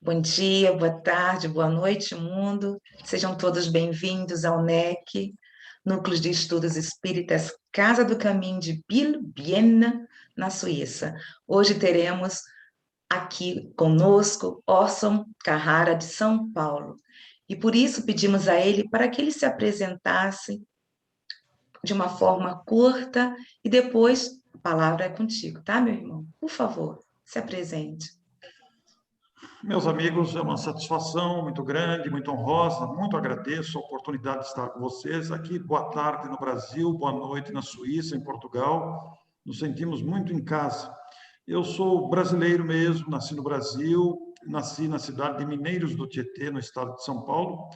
Bom dia, boa tarde, boa noite, mundo. Sejam todos bem-vindos ao NEC, Núcleos de Estudos Espíritas Casa do Caminho de Biel-Bienne, na Suíça. Hoje teremos aqui conosco Orson Carrara, de São Paulo. E por isso pedimos a ele para que ele se apresentasse de uma forma curta e depois a palavra é contigo, tá, meu irmão? Por favor, se apresente. Meus amigos, é uma satisfação muito grande, muito honrosa, muito agradeço a oportunidade de estar com vocês aqui. Boa tarde no Brasil, boa noite na Suíça, em Portugal. Nos sentimos muito em casa. Eu sou brasileiro mesmo, nasci no Brasil, nasci na cidade de Mineiros do Tietê, no estado de São Paulo.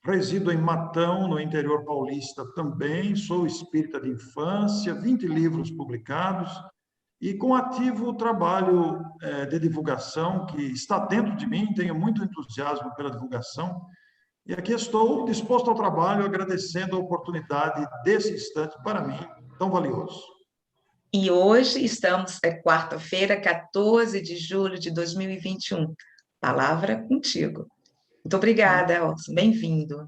Resido em Matão, no interior paulista também. Sou espírita de infância, 20 livros publicados. E com ativo trabalho de divulgação que está dentro de mim, tenho muito entusiasmo pela divulgação. E aqui estou disposto ao trabalho, agradecendo a oportunidade desse instante para mim tão valioso. E hoje é quarta-feira, 14 de julho de 2021. Palavra contigo. Muito obrigada, Elson. Bem-vindo.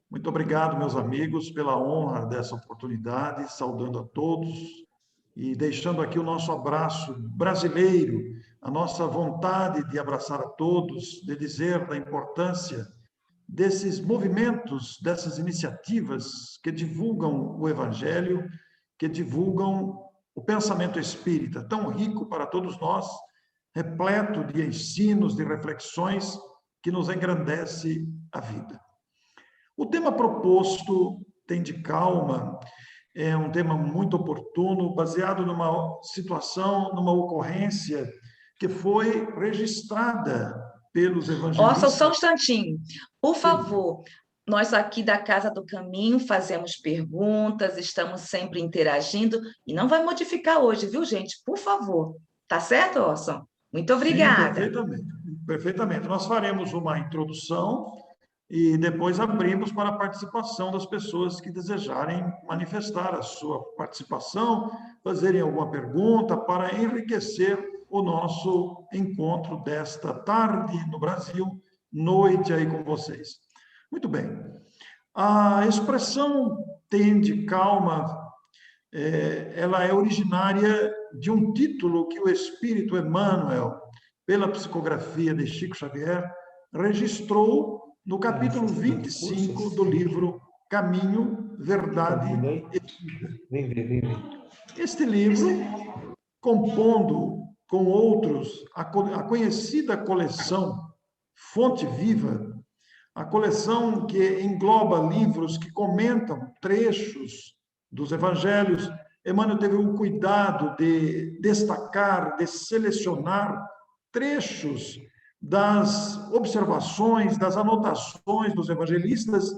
Muito obrigado, meus amigos, pela honra dessa oportunidade, saudando a todos e deixando aqui o nosso abraço brasileiro, a nossa vontade de abraçar a todos, de dizer da importância desses movimentos, dessas iniciativas que divulgam o Evangelho, que divulgam o pensamento espírita, tão rico para todos nós, repleto de ensinos, de reflexões, que nos engrandece a vida. O tema proposto, Tende Calma, é um tema muito oportuno, baseado numa situação, numa ocorrência que foi registrada pelos evangelistas. Só um instantinho. Por favor, nós aqui da Casa do Caminho fazemos perguntas, estamos sempre interagindo, e não vai modificar hoje, viu, gente? Por favor. Tá certo, Orson? Muito obrigada. Sim, perfeitamente. Perfeitamente. Nós faremos uma introdução e depois abrimos para a participação das pessoas que desejarem manifestar a sua participação, fazerem alguma pergunta para enriquecer o nosso encontro desta tarde no Brasil, noite aí com vocês. Muito bem. A expressão tende calma, ela é originária de um título que o Espírito Emmanuel, pela psicografia de Chico Xavier, registrou no capítulo 25 do livro Caminho, Verdade e Vida. Este livro, compondo com outros a conhecida coleção Fonte Viva, a coleção que engloba livros que comentam trechos dos evangelhos, Emmanuel teve o cuidado de destacar, de selecionar trechos das observações, das anotações dos evangelistas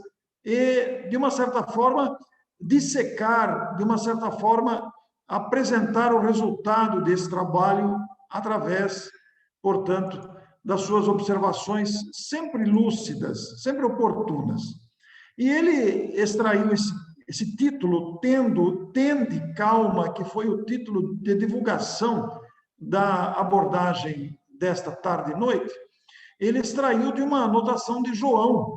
e, de uma certa forma, dissecar, de uma certa forma, apresentar o resultado desse trabalho através, portanto, das suas observações sempre lúcidas, sempre oportunas. E ele extraiu esse título, Tende Calma, que foi o título de divulgação da abordagem desta tarde e noite, ele extraiu de uma anotação de João.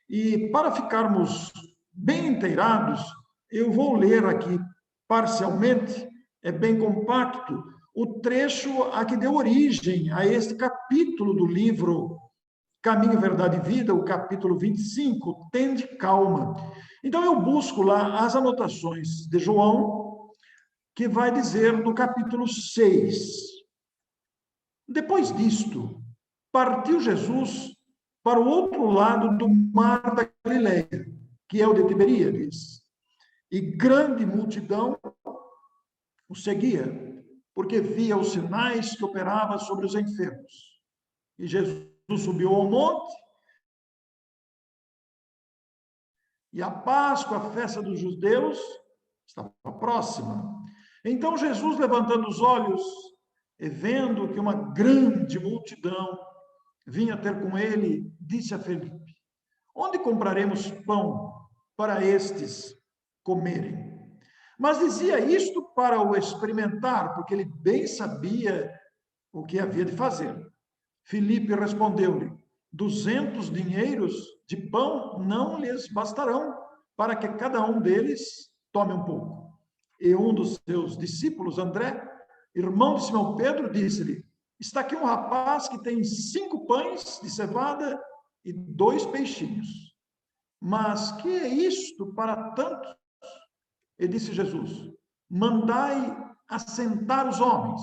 E para ficarmos bem inteirados, eu vou ler aqui parcialmente, é bem compacto, o trecho a que deu origem a este capítulo do livro Caminho, Verdade e Vida, o capítulo 25, Tende Calma. Então eu busco lá as anotações de João, que vai dizer no capítulo 6. Depois disto, partiu Jesus para o outro lado do mar da Galileia, que é o de Tiberíades, e grande multidão o seguia, porque via os sinais que operava sobre os enfermos. E Jesus subiu ao monte, e a Páscoa, a festa dos judeus, estava próxima. Então Jesus, levantando os olhos, e vendo que uma grande multidão vinha ter com ele, disse a Felipe: onde compraremos pão para estes comerem? Mas dizia isto para o experimentar, porque ele bem sabia o que havia de fazer. Filipe respondeu-lhe: 200 dinheiros de pão não lhes bastarão para que cada um deles tome um pouco. E um dos seus discípulos, André, irmão de Simão Pedro, disse-lhe: está aqui um rapaz que tem 5 pães de cevada e 2 peixinhos. Mas que é isto para tantos? E disse Jesus: mandai assentar os homens.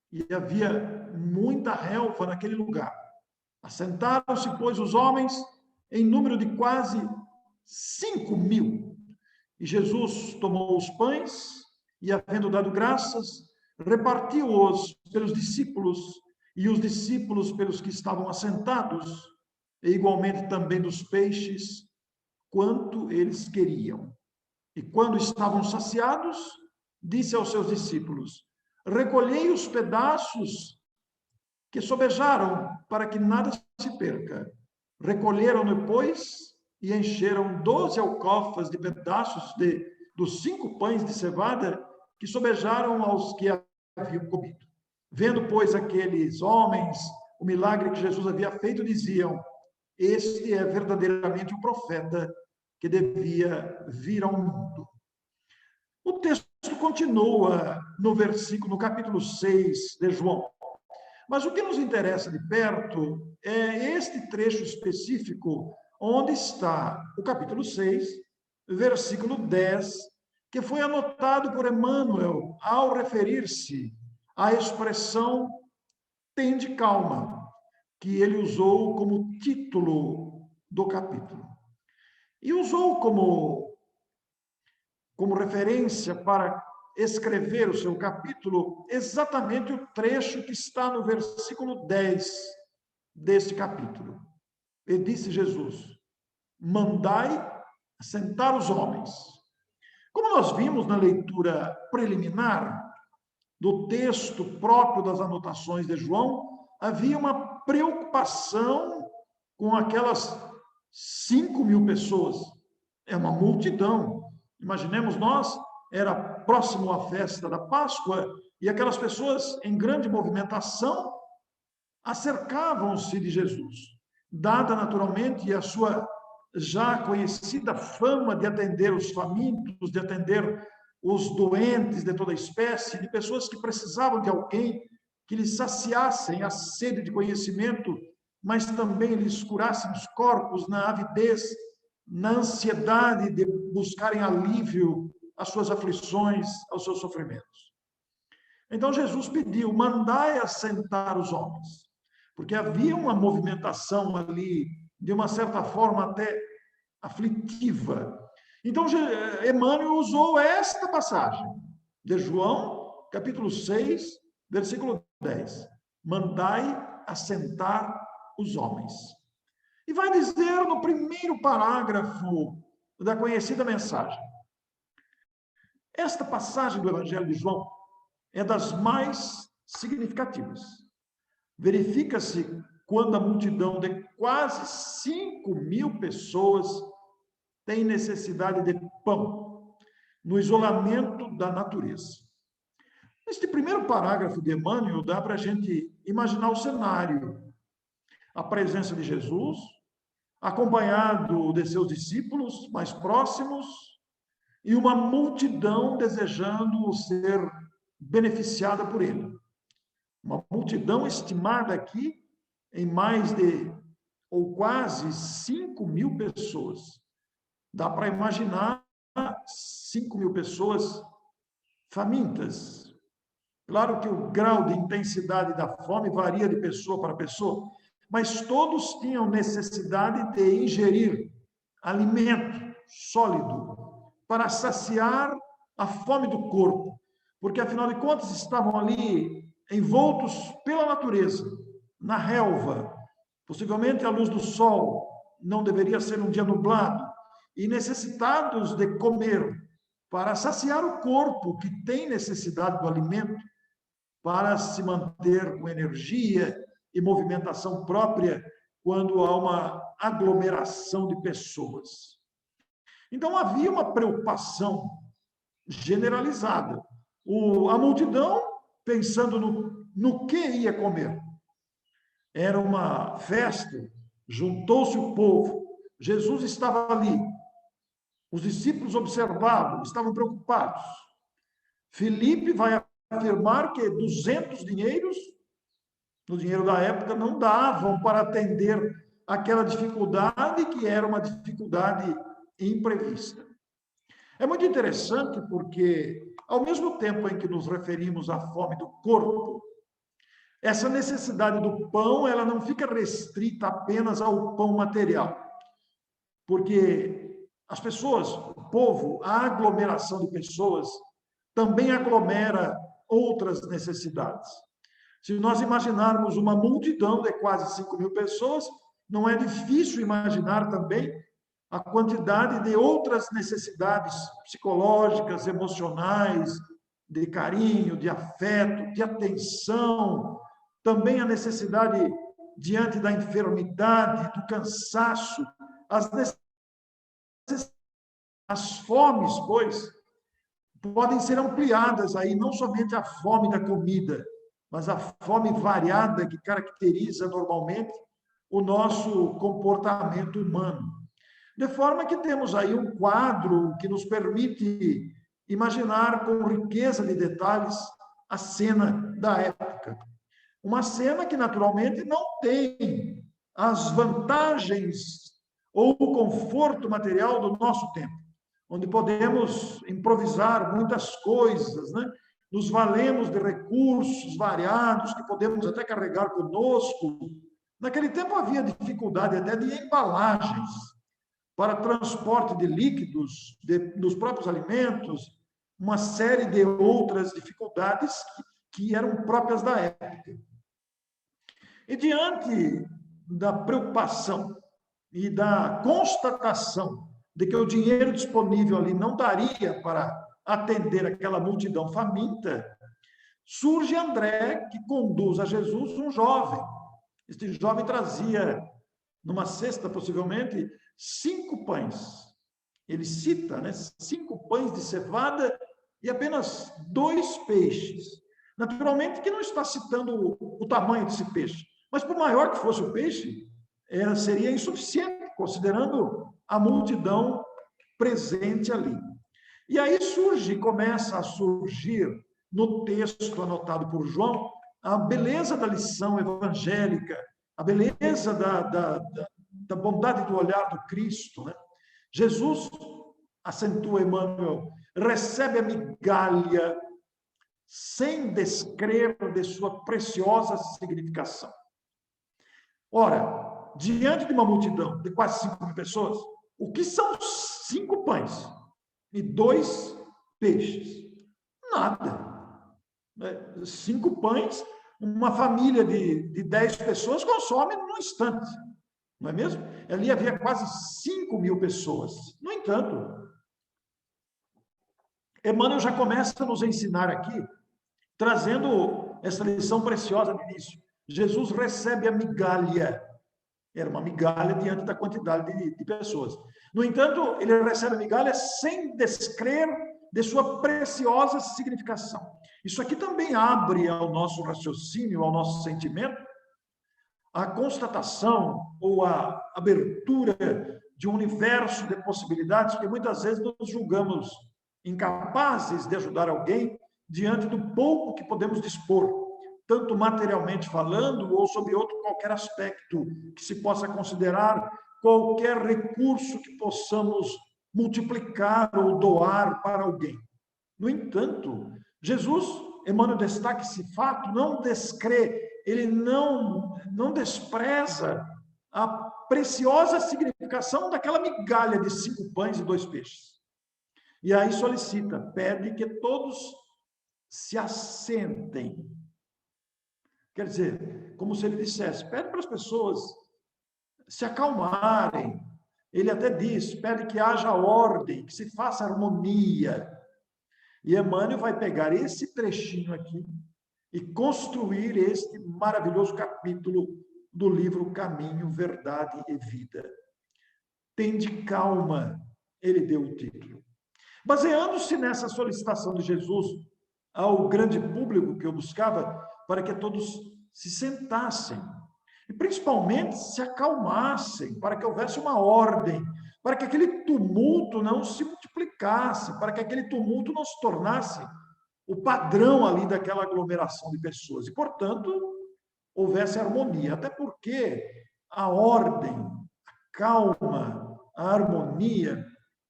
E havia muita relva naquele lugar. Assentaram-se, pois, os homens em número de quase 5.000. E Jesus tomou os pães e, havendo dado graças, repartiu-os pelos discípulos e os discípulos pelos que estavam assentados, e igualmente também dos peixes, quanto eles queriam. E quando estavam saciados, disse aos seus discípulos: recolhei os pedaços que sobejaram, para que nada se perca. Recolheram depois e encheram 12 alcofas de pedaços dos 5 pães de cevada que sobejaram aos que haviam comido. Vendo, pois, aqueles homens o milagre que Jesus havia feito, diziam: este é verdadeiramente o profeta que devia vir ao mundo. O texto continua no capítulo 6 de João. Mas o que nos interessa de perto é este trecho específico, onde está o capítulo 6, versículo 10, que foi anotado por Emmanuel ao referir-se à expressão "tende calma", que ele usou como título do capítulo. E usou como referência para escrever o seu capítulo exatamente o trecho que está no versículo 10 deste capítulo. E disse Jesus: mandai assentar os homens. Como nós vimos na leitura preliminar do texto próprio das anotações de João, havia uma preocupação com aquelas 5.000 pessoas. É uma multidão. Imaginemos nós, era próximo à festa da Páscoa, e aquelas pessoas em grande movimentação acercavam-se de Jesus, dada naturalmente a sua já conhecida fama de atender os famintos, de atender os doentes de toda espécie, de pessoas que precisavam de alguém que lhes saciassem a sede de conhecimento, mas também lhes curassem os corpos na avidez, na ansiedade de buscarem alívio às suas aflições, aos seus sofrimentos. Então Jesus pediu: mandai assentar os homens, porque havia uma movimentação ali, de uma certa forma até aflitiva. Então Emmanuel usou esta passagem de João, capítulo 6, versículo 10. Mandai assentar os homens. E vai dizer no primeiro parágrafo da conhecida mensagem: esta passagem do Evangelho de João é das mais significativas. Verifica-se quando a multidão de quase 5.000 pessoas tem necessidade de pão, no isolamento da natureza. Neste primeiro parágrafo de Emmanuel, dá para a gente imaginar o cenário: a presença de Jesus, acompanhado de seus discípulos mais próximos, e uma multidão desejando ser beneficiada por ele. Uma multidão estimada aqui em mais de, ou quase 5.000 pessoas. Dá para imaginar 5.000 pessoas famintas. Claro que o grau de intensidade da fome varia de pessoa para pessoa, mas todos tinham necessidade de ingerir alimento sólido para saciar a fome do corpo, porque afinal de contas estavam ali envoltos pela natureza, na relva, possivelmente à luz do sol, não deveria ser um dia nublado, e necessitados de comer para saciar o corpo que tem necessidade do alimento para se manter com energia e movimentação própria quando há uma aglomeração de pessoas. Então havia uma preocupação generalizada. A multidão pensando no que ia comer. era uma festa, juntou-se o povo, Jesus estava ali, os discípulos observavam, estavam preocupados. Filipe vai afirmar que 200 dinheiros, no dinheiro da época, não davam para atender aquela dificuldade que era uma dificuldade imprevista. É muito interessante porque, ao mesmo tempo em que nos referimos à fome do corpo, essa necessidade do pão, ela não fica restrita apenas ao pão material, porque as pessoas, o povo, a aglomeração de pessoas também aglomera outras necessidades. Se nós imaginarmos uma multidão de quase 5.000 pessoas, não é difícil imaginar também a quantidade de outras necessidades psicológicas, emocionais, de carinho, de afeto, de atenção, também a necessidade diante da enfermidade, do cansaço, as fomes, pois, podem ser ampliadas aí, não somente a fome da comida, mas a fome variada que caracteriza normalmente o nosso comportamento humano. De forma que temos aí um quadro que nos permite imaginar com riqueza de detalhes a cena da época. Uma cena que, naturalmente, não tem as vantagens ou o conforto material do nosso tempo, onde podemos improvisar muitas coisas, né? Nos valemos de recursos variados que podemos até carregar conosco. Naquele tempo havia dificuldade até de embalagens para transporte de líquidos, dos próprios alimentos, uma série de outras dificuldades que eram próprias da época. E diante da preocupação e da constatação de que o dinheiro disponível ali não daria para atender aquela multidão faminta, surge André, que conduz a Jesus um jovem. Este jovem trazia, numa cesta possivelmente, 5 pães. Ele cita, né, 5 pães de cevada e apenas 2 peixes. Naturalmente que não está citando o tamanho desse peixe, mas por maior que fosse o peixe, seria insuficiente, considerando a multidão presente ali. E aí começa a surgir no texto anotado por João, a beleza da lição evangélica, a beleza da bondade do olhar do Cristo, né? Jesus, acentua Emmanuel, recebe a migalha sem descrer de sua preciosa significação. Ora, diante de uma multidão de quase 5.000 pessoas, o que são 5 pães e 2 peixes? Nada. 5 pães, uma família de 10 pessoas consome num instante, não é mesmo? Ali havia quase 5.000 pessoas. No entanto, Emmanuel já começa a nos ensinar aqui, trazendo essa lição preciosa no início. Jesus recebe a migalha. Era uma migalha diante da quantidade de pessoas. No entanto, ele recebe a migalha sem descrer de sua preciosa significação. Isso aqui também abre ao nosso raciocínio, ao nosso sentimento, a constatação ou a abertura de um universo de possibilidades que muitas vezes nos julgamos incapazes de ajudar alguém diante do pouco que podemos dispor, tanto materialmente falando ou sob outro qualquer aspecto que se possa considerar qualquer recurso que possamos multiplicar ou doar para alguém. No entanto, Jesus, Emmanuel destaca esse fato, não descrê, ele não despreza a preciosa significação daquela migalha de 5 pães e 2 peixes. E aí solicita, pede que todos se assentem. Quer dizer, como se ele dissesse, pede para as pessoas se acalmarem. Ele até diz, pede que haja ordem, que se faça harmonia. E Emmanuel vai pegar esse trechinho aqui e construir este maravilhoso capítulo do livro Caminho, Verdade e Vida. Tende calma, ele deu o título. Baseando-se nessa solicitação de Jesus ao grande público que eu buscava, para que todos se sentassem. e principalmente se acalmassem, para que houvesse uma ordem, para que aquele tumulto não se multiplicasse, para que aquele tumulto não se tornasse o padrão ali daquela aglomeração de pessoas. E, portanto, houvesse harmonia. Até porque a ordem, a calma, a harmonia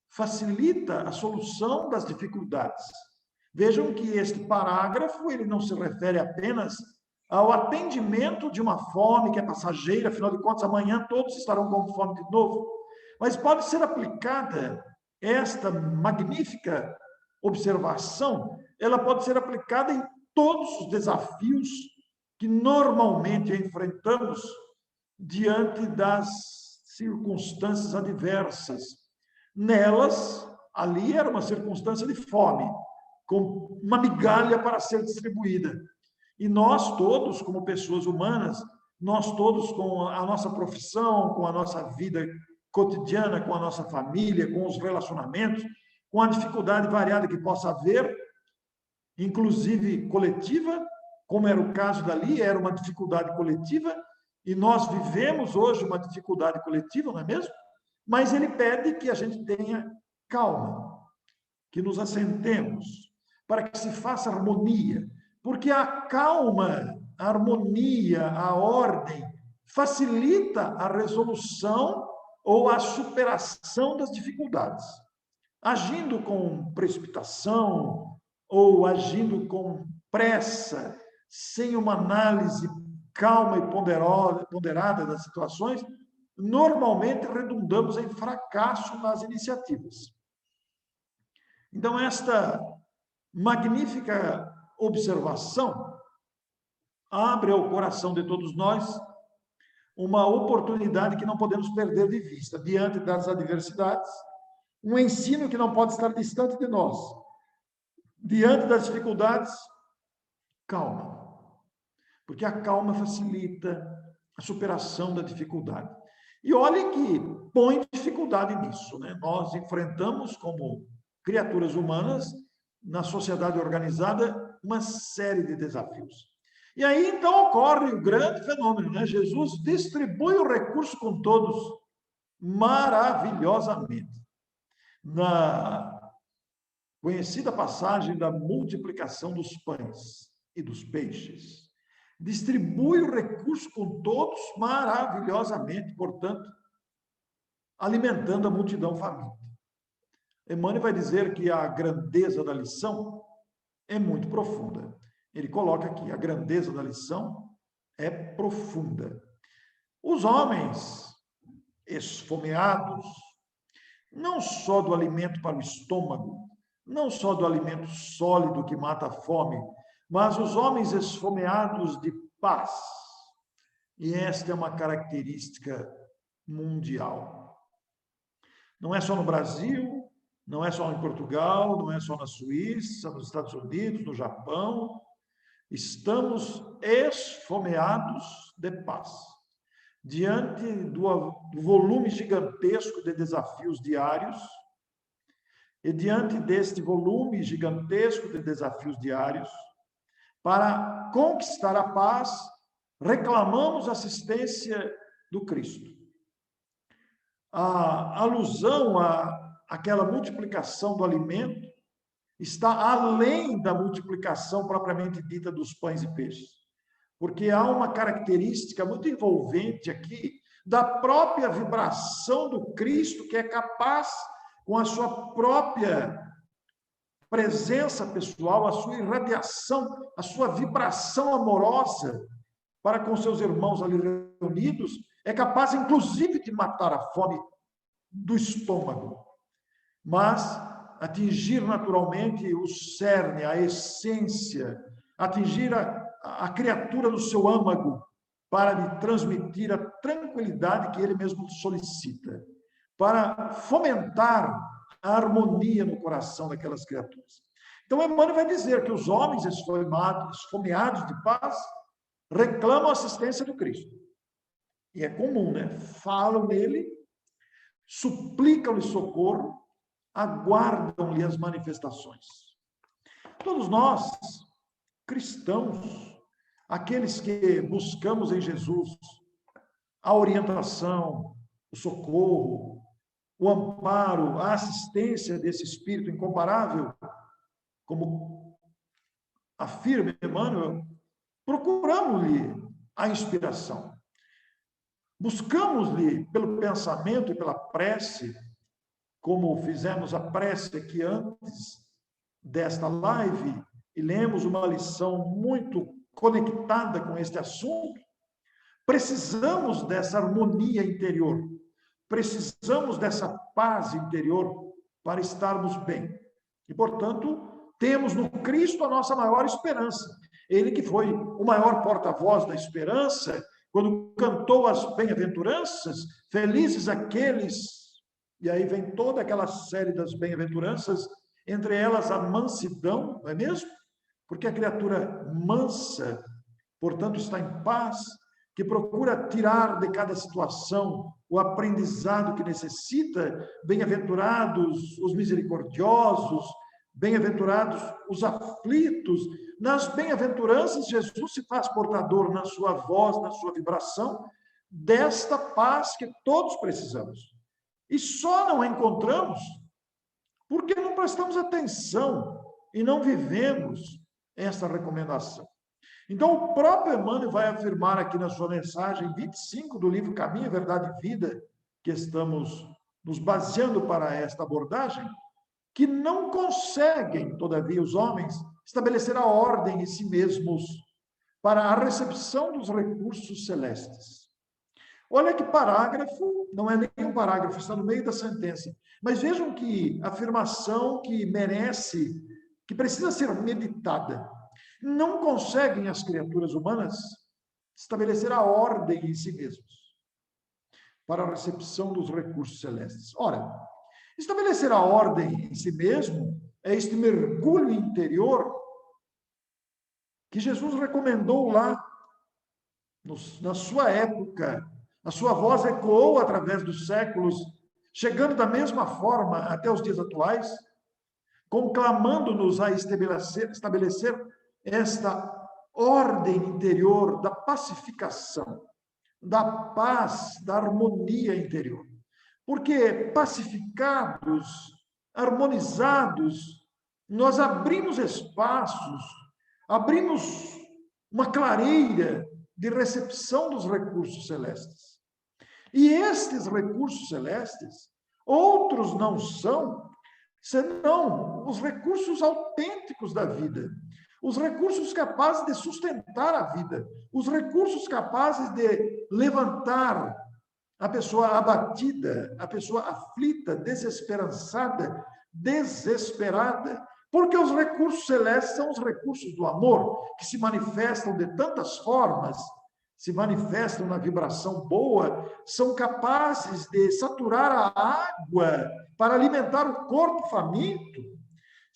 facilita a solução das dificuldades. Vejam que este parágrafo ele não se refere apenas ao atendimento de uma fome que é passageira, afinal de contas, amanhã todos estarão com fome de novo. Mas pode ser aplicada esta magnífica observação, ela pode ser aplicada em todos os desafios que normalmente enfrentamos diante das circunstâncias adversas. Nelas, ali era uma circunstância de fome, com uma migalha para ser distribuída. E nós todos, como pessoas humanas, nós todos com a nossa profissão, com a nossa vida cotidiana, com a nossa família, com os relacionamentos, com a dificuldade variada que possa haver, inclusive coletiva, como era o caso dali, era uma dificuldade coletiva, e nós vivemos hoje uma dificuldade coletiva, não é mesmo? Mas ele pede que a gente tenha calma, que nos assentemos, para que se faça harmonia, porque a calma, a harmonia, a ordem, facilita a resolução ou a superação das dificuldades. Agindo com precipitação ou agindo com pressa, sem uma análise calma e ponderada das situações, normalmente redundamos em fracasso nas iniciativas. Então, esta magnífica observação abre ao coração de todos nós uma oportunidade que não podemos perder de vista diante das adversidades, um ensino que não pode estar distante de nós. Diante das dificuldades, calma. Porque a calma facilita a superação da dificuldade. E olhe que põe dificuldade nisso, né? Nós enfrentamos, como criaturas humanas, na sociedade organizada, uma série de desafios. E aí, então, ocorre o grande fenômeno, né? Jesus distribui o recurso com todos maravilhosamente. Na conhecida passagem da multiplicação dos pães e dos peixes, distribui o recurso com todos maravilhosamente, portanto, alimentando a multidão faminta. Emmanuel vai dizer que a grandeza da lição é muito profunda. Ele coloca aqui, a grandeza da lição é profunda. Os homens esfomeados, não só do alimento para o estômago, não só do alimento sólido que mata a fome, mas os homens esfomeados de paz. E esta é uma característica mundial. Não é só no Brasil, não é só em Portugal, não é só na Suíça, nos Estados Unidos, no Japão. Estamos esfomeados de paz. Diante do volume gigantesco de desafios diários, e diante deste volume gigantesco de desafios diários, para conquistar a paz, reclamamos assistência do Cristo. A alusão àquela multiplicação do alimento está além da multiplicação propriamente dita dos pães e peixes, porque há uma característica muito envolvente aqui da própria vibração do Cristo, que é capaz, com a sua própria presença pessoal, a sua irradiação, a sua vibração amorosa para com seus irmãos ali reunidos, é capaz, inclusive, de matar a fome do estômago, mas atingir naturalmente o cerne, a essência, atingir a criatura no seu âmago, para lhe transmitir a tranquilidade que ele mesmo solicita, para fomentar a harmonia no coração daquelas criaturas. Então, Emmanuel vai dizer que os homens esfomeados de paz reclamam a assistência do Cristo. E é comum, né? Falam nele, suplicam-lhe socorro, aguardam-lhe as manifestações. Todos nós, cristãos, aqueles que buscamos em Jesus a orientação, o socorro, o amparo, a assistência desse Espírito incomparável, como afirma Emmanuel, procuramos-lhe a inspiração. Buscamos-lhe pelo pensamento e pela prece, como fizemos a prece aqui antes desta live, e lemos uma lição muito conectada com este assunto. Precisamos dessa harmonia interior, precisamos dessa paz interior para estarmos bem. E, portanto, temos no Cristo a nossa maior esperança. Ele que foi o maior porta-voz da esperança, quando cantou as bem-aventuranças, felizes aqueles, e aí vem toda aquela série das bem-aventuranças, entre elas a mansidão, não é mesmo? Porque a criatura mansa, portanto, está em paz, que procura tirar de cada situação o aprendizado que necessita. Bem-aventurados os misericordiosos, bem-aventurados os aflitos. Nas bem-aventuranças, Jesus se faz portador na sua voz, na sua vibração, desta paz que todos precisamos. E só não a encontramos porque não prestamos atenção e não vivemos essa recomendação. Então, o próprio Emmanuel vai afirmar aqui na sua mensagem 25 do livro Caminho, Verdade e Vida, que estamos nos baseando para esta abordagem, que não conseguem, todavia, os homens estabelecer a ordem em si mesmos para a recepção dos recursos celestes. Olha que parágrafo, não é nem um parágrafo, está no meio da sentença. Mas vejam que afirmação que merece, que precisa ser meditada. Não conseguem as criaturas humanas estabelecer a ordem em si mesmos para a recepção dos recursos celestes. Ora, estabelecer a ordem em si mesmo é este mergulho interior que Jesus recomendou lá na sua época. A sua voz ecoou através dos séculos, chegando da mesma forma até os dias atuais, conclamando-nos a estabelecer esta ordem interior da pacificação, da paz, da harmonia interior. Porque pacificados, harmonizados, nós abrimos espaços, abrimos uma clareira de recepção dos recursos celestes. E estes recursos celestes, outros não são, senão os recursos autênticos da vida, os recursos capazes de sustentar a vida, os recursos capazes de levantar a pessoa abatida, a pessoa aflita, desesperançada, desesperada, porque os recursos celestes são os recursos do amor, que se manifestam de tantas formas, se manifestam na vibração boa, são capazes de saturar a água para alimentar o corpo faminto,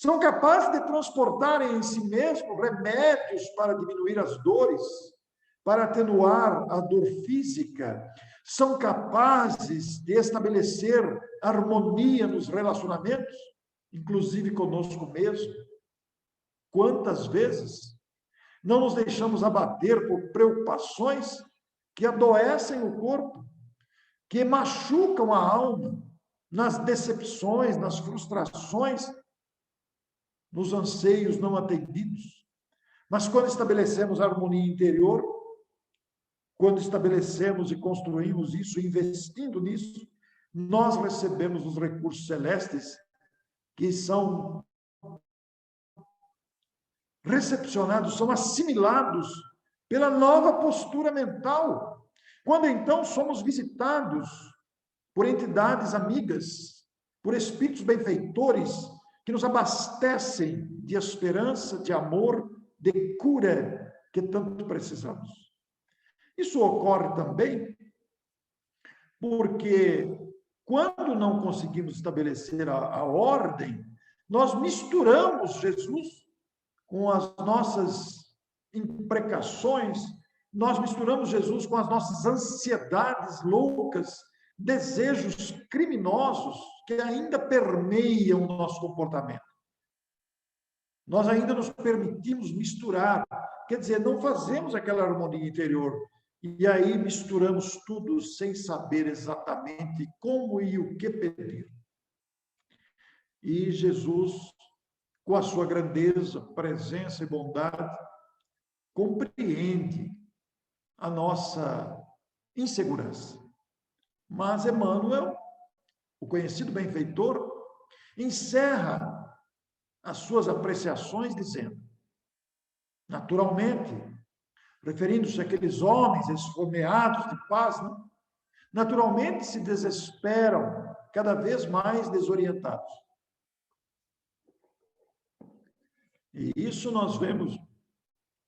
são capazes de transportar em si mesmo remédios para diminuir as dores, para atenuar a dor física, são capazes de estabelecer harmonia nos relacionamentos, inclusive conosco mesmo. Quantas vezes não nos deixamos abater por preocupações que adoecem o corpo, que machucam a alma, nas decepções, nas frustrações, nos anseios não atendidos. Mas quando estabelecemos a harmonia interior, quando estabelecemos e construímos isso, investindo nisso, nós recebemos os recursos celestes que são recepcionados, são assimilados pela nova postura mental. Quando então somos visitados por entidades amigas, por espíritos benfeitores, que nos abastecem de esperança, de amor, de cura que tanto precisamos. Isso ocorre também porque, quando não conseguimos estabelecer a ordem, nós misturamos Jesus com as nossas imprecações, nós misturamos Jesus com as nossas ansiedades loucas, desejos criminosos que ainda permeiam o nosso comportamento. Nós ainda nos permitimos misturar, quer dizer, não fazemos aquela harmonia interior. E aí misturamos tudo sem saber exatamente como e o que pedir. E Jesus, com a sua grandeza, presença e bondade, compreende a nossa insegurança. Mas Emmanuel, o conhecido benfeitor, encerra as suas apreciações dizendo: naturalmente, referindo-se àqueles homens esfomeados de paz, né? Naturalmente se desesperam, cada vez mais desorientados. E isso nós vemos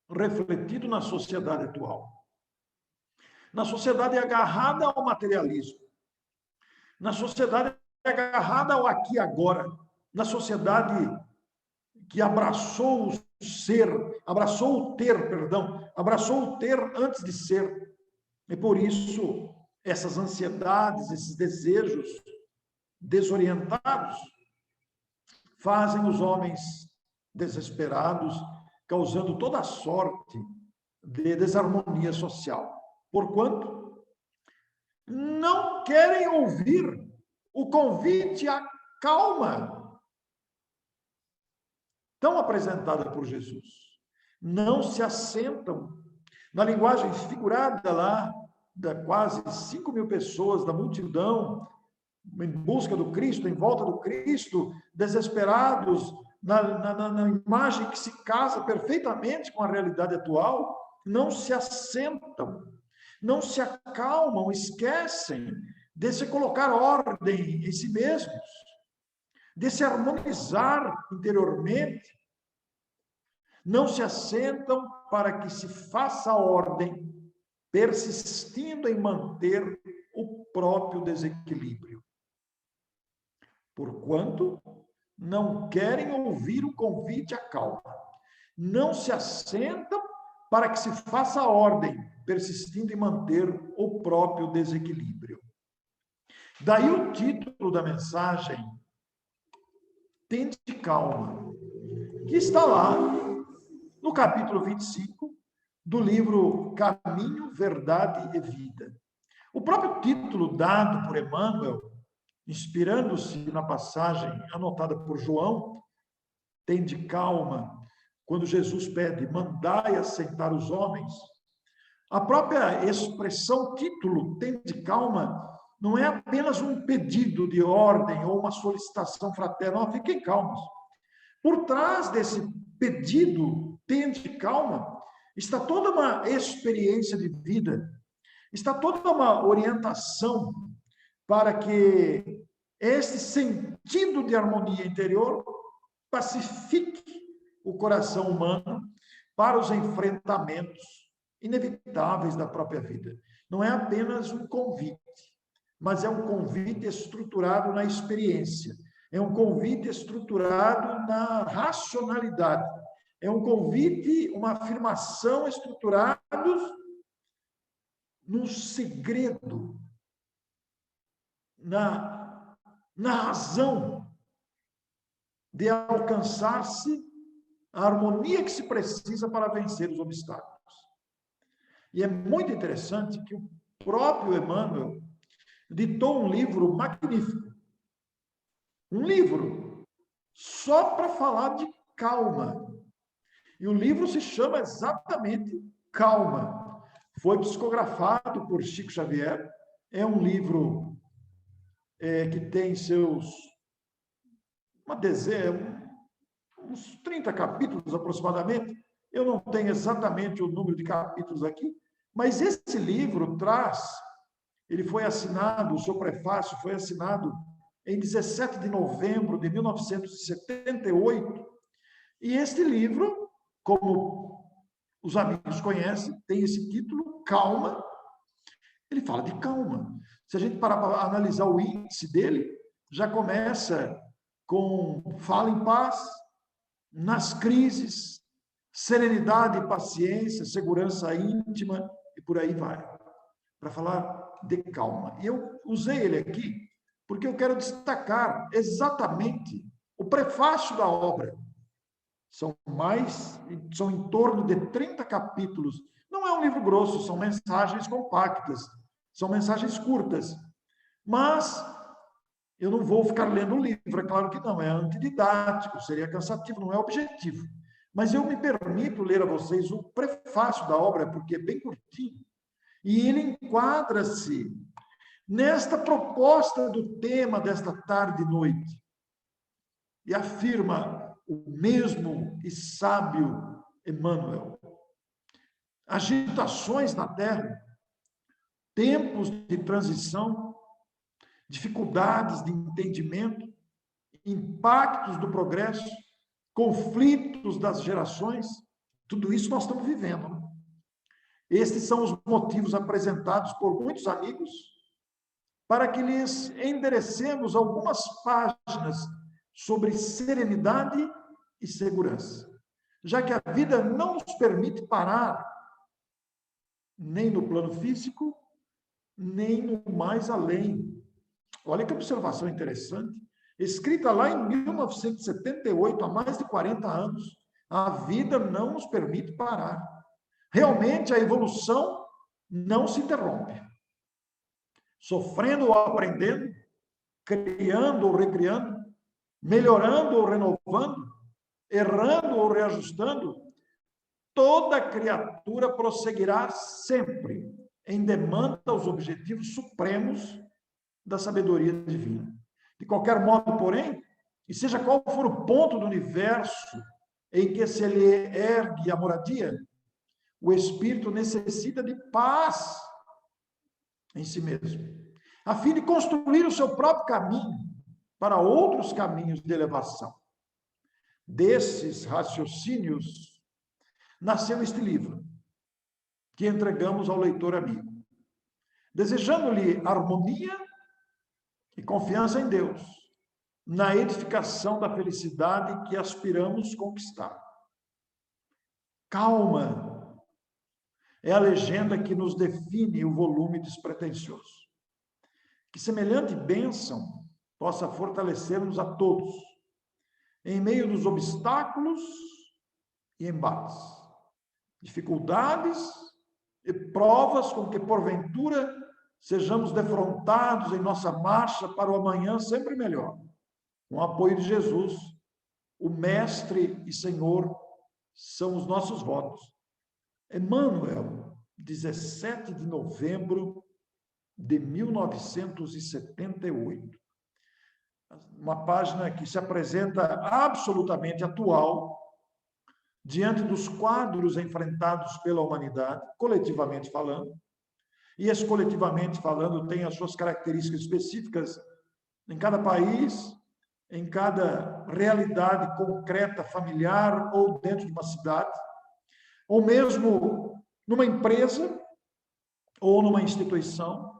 refletido na sociedade atual. Na sociedade agarrada ao materialismo, na sociedade agarrada ao aqui e agora, na sociedade que abraçou o ser, abraçou o ter antes de ser. E por isso, essas ansiedades, esses desejos desorientados, fazem os homens desesperados, causando toda a sorte de desarmonia social. Porquanto não querem ouvir o convite à calma tão apresentada por Jesus. Não se assentam. Na linguagem figurada lá, da quase 5.000 pessoas, da multidão, em busca do Cristo, em volta do Cristo, desesperados, na imagem que se casa perfeitamente com a realidade atual, não se assentam, não se acalmam, esquecem de se colocar ordem em si mesmos, de se harmonizar interiormente, não se assentam para que se faça a ordem, persistindo em manter o próprio desequilíbrio. Porquanto não querem ouvir o convite à calma, não se assentam para que se faça a ordem, persistindo em manter o próprio desequilíbrio. Daí o título da mensagem, Tende calma, que está lá no capítulo 25 do livro Caminho, Verdade e Vida. O próprio título dado por Emmanuel, inspirando-se na passagem anotada por João, tende calma, quando Jesus pede, mandai assentar os homens. A própria expressão título, tende calma, não é apenas um pedido de ordem ou uma solicitação fraterna, não, fiquem calmos. Por trás desse pedido, tende calma, está toda uma experiência de vida, está toda uma orientação para que esse sentido de harmonia interior pacifique o coração humano para os enfrentamentos inevitáveis da própria vida. Não é apenas um convite, mas é um convite estruturado na experiência, é um convite estruturado na racionalidade, é um convite, uma afirmação estruturados no segredo, na razão de alcançar-se a harmonia que se precisa para vencer os obstáculos. E é muito interessante que o próprio Emmanuel ditou um livro magnífico, um livro só para falar de calma. E o livro se chama exatamente Calma. Foi psicografado por Chico Xavier. É um livro que tem uns 30 capítulos aproximadamente. Eu não tenho exatamente o número de capítulos aqui, mas esse livro ele foi assinado, o seu prefácio foi assinado em 17 de novembro de 1978, e este livro, como os amigos conhecem, tem esse título, Calma. Ele fala de calma. Se a gente parar para analisar o índice dele, já começa com fala em paz, nas crises, serenidade e paciência, segurança íntima, e por aí vai, para falar de calma. E eu usei ele aqui porque eu quero destacar exatamente o prefácio da obra. São em torno de 30 capítulos. Não Não é um livro grosso, são mensagens compactas, são mensagens curtas. Mas eu não vou ficar lendo o livro, é claro que não, é antididático, seria cansativo, não é objetivo. Mas eu me permito ler a vocês o prefácio da obra, porque é bem curtinho, e ele enquadra-se nesta proposta do tema desta tarde e noite, e afirma o mesmo e sábio Emmanuel: agitações na Terra, tempos de transição, dificuldades de entendimento, impactos do progresso, conflitos das gerações, tudo isso nós estamos vivendo. Né? Estes são os motivos apresentados por muitos amigos para que lhes enderecemos algumas páginas sobre serenidade e segurança, já que a vida não nos permite parar, nem no plano físico, nem no mais além. Olha que observação interessante, escrita lá em 1978, há mais de 40 anos. A vida não nos permite parar. Realmente, a evolução não se interrompe. Sofrendo ou aprendendo, criando ou recriando, melhorando ou renovando, errando ou reajustando, toda criatura prosseguirá sempre em demanda aos objetivos supremos da sabedoria divina. De qualquer modo, porém, e seja qual for o ponto do universo em que se lhe ergue a moradia, o espírito necessita de paz em si mesmo, a fim de construir o seu próprio caminho para outros caminhos de elevação. Desses raciocínios nasceu este livro, que entregamos ao leitor amigo, desejando-lhe harmonia e confiança em Deus, na edificação da felicidade que aspiramos conquistar. Calma é a legenda que nos define o volume despretensioso. Que semelhante bênção possa fortalecer-nos a todos, em meio dos obstáculos e embates, dificuldades e provas com que, porventura, sejamos defrontados em nossa marcha para o amanhã sempre melhor. Com o apoio de Jesus, o Mestre e Senhor, são os nossos votos. Emmanuel, 17 de novembro de 1978. Uma página que se apresenta absolutamente atual diante dos quadros enfrentados pela humanidade, coletivamente falando. E esse coletivamente falando tem as suas características específicas em cada país, em cada realidade concreta, familiar, ou dentro de uma cidade, ou mesmo numa empresa, ou numa instituição.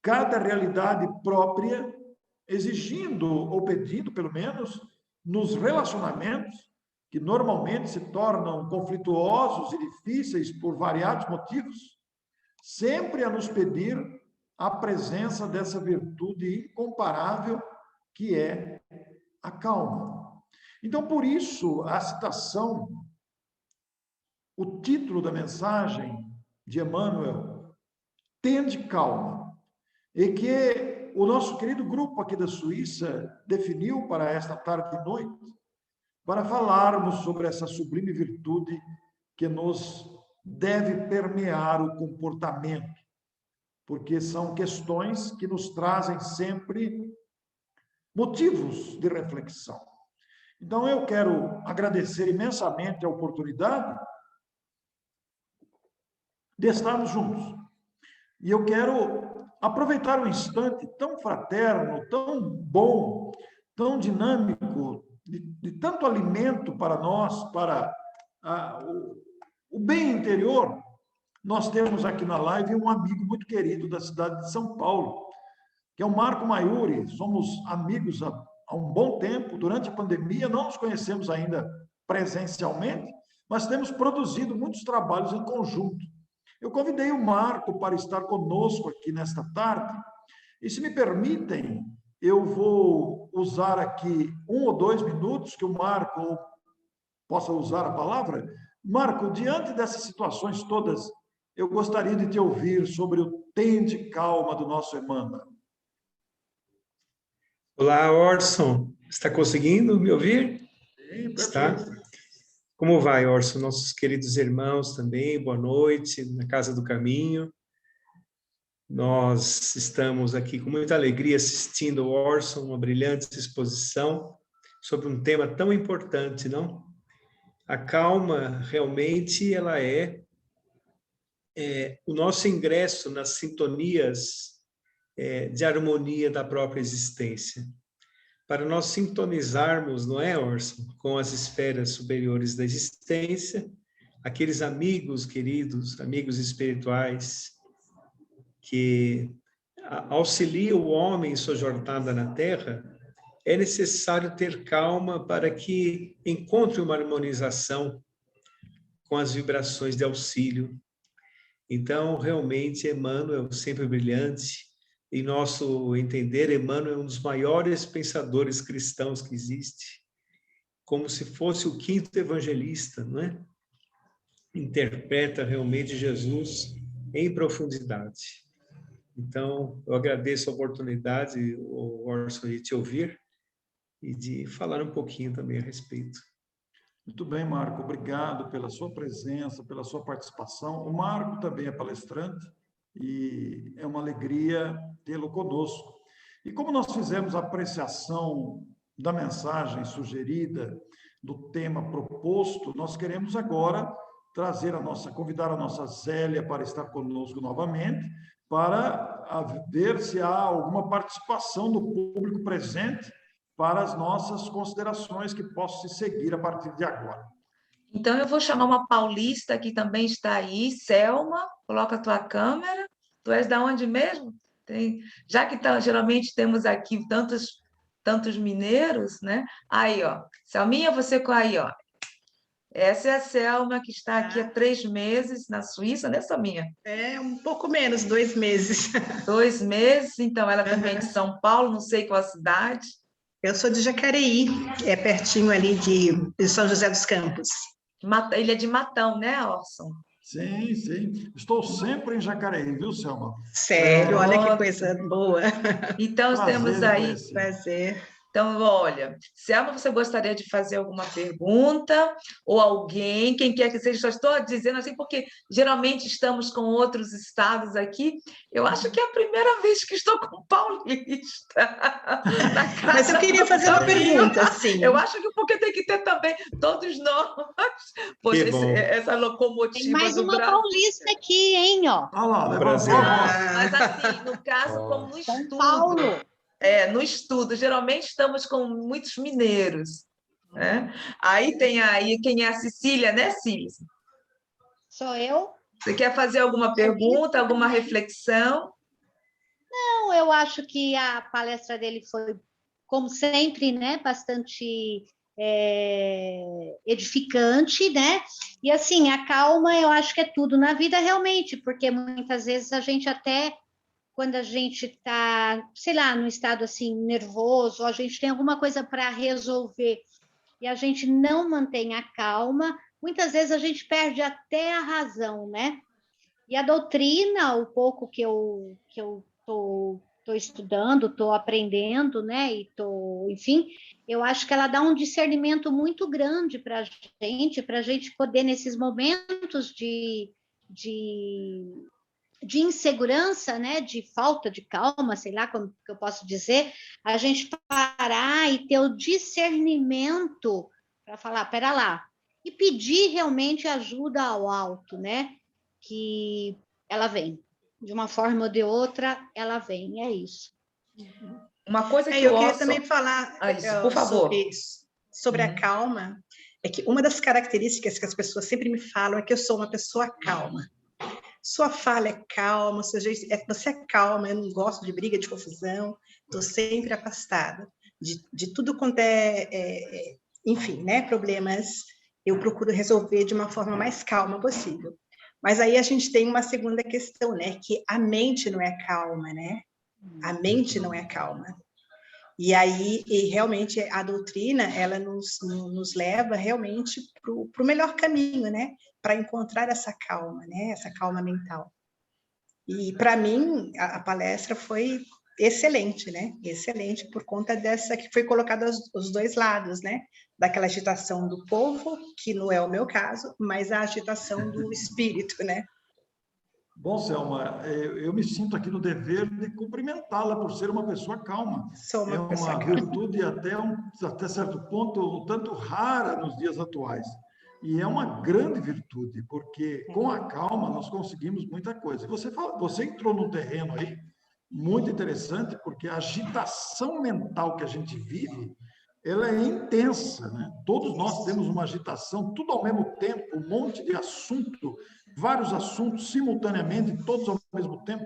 Cada realidade própria, exigindo, ou pedindo, pelo menos, nos relacionamentos, que normalmente se tornam conflituosos e difíceis por variados motivos, sempre a nos pedir a presença dessa virtude incomparável que é a calma. Então, por isso, a citação, o título da mensagem de Emmanuel, Tende calma, e que o nosso querido grupo aqui da Suíça definiu para esta tarde e noite, para falarmos sobre essa sublime virtude que nos deve permear o comportamento, porque são questões que nos trazem sempre motivos de reflexão. Então, eu quero agradecer imensamente a oportunidade de estarmos juntos. E eu quero aproveitar um instante tão fraterno, tão bom, tão dinâmico, de tanto alimento para nós, para o bem interior. Nós temos aqui na live um amigo muito querido da cidade de São Paulo, que é o Marco Maiuri. Somos amigos há um bom tempo. Durante a pandemia, não nos conhecemos ainda presencialmente, mas temos produzido muitos trabalhos em conjunto. Eu convidei o Marco para estar conosco aqui nesta tarde, e se me permitem, eu vou usar aqui 1 ou 2 minutos que o Marco possa usar a palavra, Marco, diante dessas situações todas, eu gostaria de te ouvir sobre o tende calma do nosso Emmanuel. Olá, Orson. Está conseguindo me ouvir? Sim, Está? perfeito. Como vai, Orson? Nossos queridos irmãos também, boa noite, na Casa do Caminho. Nós estamos aqui com muita alegria assistindo ao Orson, uma brilhante exposição sobre um tema tão importante, não? A calma, realmente, ela é o nosso ingresso nas sintonias de harmonia da própria existência. Para nós sintonizarmos, não é, Orson, com as esferas superiores da existência, aqueles amigos queridos, amigos espirituais, que auxiliam o homem em sua jornada na Terra, é necessário ter calma para que encontre uma harmonização com as vibrações de auxílio. Então, realmente, Emmanuel, sempre brilhante, em nosso entender, Emmanuel é um dos maiores pensadores cristãos que existe, como se fosse o quinto evangelista, não é? Interpreta realmente Jesus em profundidade. Então, eu agradeço a oportunidade, Orson, de te ouvir e de falar um pouquinho também a respeito. Muito bem, Marco, obrigado pela sua presença, pela sua participação. O Marco também é palestrante e é uma alegria tê-lo conosco. E como nós fizemos a apreciação da mensagem sugerida, do tema proposto, nós queremos agora convidar a nossa Zélia para estar conosco novamente, para ver se há alguma participação do público presente para as nossas considerações que possam se seguir a partir de agora. Então, eu vou chamar uma paulista que também está aí, Selma, coloca a tua câmera. Tu és da onde mesmo? Já que geralmente temos aqui tantos mineiros, né? Aí, ó, Selminha, você aí, ó. Essa é a Selma, que está aqui há 3 meses na Suíça, né, Selminha? É, um pouco menos, 2 meses. 2 meses, então ela também é de São Paulo, não sei qual cidade. Eu sou de Jacareí, é pertinho ali de São José dos Campos. Ilha de Matão, né, Orson? Sim, sim. Estou sempre em Jacareí, viu, Selma? Sério, olha que coisa boa. Então, Prazer temos em aí... conhecer. Prazer. Então, olha, Selma, você gostaria de fazer alguma pergunta? Ou alguém, quem quer que seja, só estou dizendo assim, porque geralmente estamos com outros estados aqui. Eu acho que é a primeira vez que estou com paulista. Mas eu queria fazer uma pergunta, sim. Eu acho que porque tem que ter também todos nós. Poxa, essa locomotiva tem mais do uma Brasil. Paulista aqui, hein, ó. Olha lá, Prazer. Mas assim, no caso, como no São estudo... Paulo. No estudo, geralmente estamos com muitos mineiros, né? Aí tem aí quem é a Cecília, né, Cília? Sou eu? Você quer fazer alguma pergunta, alguma reflexão? Não, eu acho que a palestra dele foi, como sempre, né, bastante edificante, né? E assim, a calma, eu acho que é tudo na vida realmente, porque muitas vezes a gente até quando a gente está, sei lá, num estado assim nervoso, a gente tem alguma coisa para resolver e a gente não mantém a calma, muitas vezes a gente perde até a razão, né? E a doutrina, o pouco que eu tô estudando, estou aprendendo, né? E enfim, eu acho que ela dá um discernimento muito grande para a gente poder nesses momentos de insegurança, né, de falta de calma, sei lá como que eu posso dizer, a gente parar e ter o discernimento para falar, pera lá, e pedir realmente ajuda ao alto, né, que ela vem, de uma forma ou de outra, ela vem, é isso. Uma coisa que eu queria também falar por favor. sobre a calma, é que uma das características que as pessoas sempre me falam é que eu sou uma pessoa calma. Sua fala é calma, você é calma, eu não gosto de briga, de confusão, estou sempre afastada de tudo quanto enfim, né, problemas, eu procuro resolver de uma forma mais calma possível. Mas aí a gente tem uma segunda questão, né, que a mente não é calma, né? A mente não é calma. E aí, e realmente, a doutrina, ela nos leva realmente para o melhor caminho, né? Para encontrar essa calma, né? Essa calma mental. E, para mim, a palestra foi excelente, né? Excelente por conta dessa que foi colocada os dois lados, né? Daquela agitação do povo, que não é o meu caso, mas a agitação do espírito, né? Bom, Selma, eu me sinto aqui no dever de cumprimentá-la por ser uma pessoa calma. Sou É uma pessoa uma calma. virtude até certo ponto um tanto rara nos dias atuais. E é uma grande virtude, porque com a calma nós conseguimos muita coisa. Você entrou num terreno aí muito interessante, porque a agitação mental que a gente vive, ela é intensa, né? Todos nós temos uma agitação, tudo ao mesmo tempo, um monte de assunto, vários assuntos simultaneamente, todos ao mesmo tempo,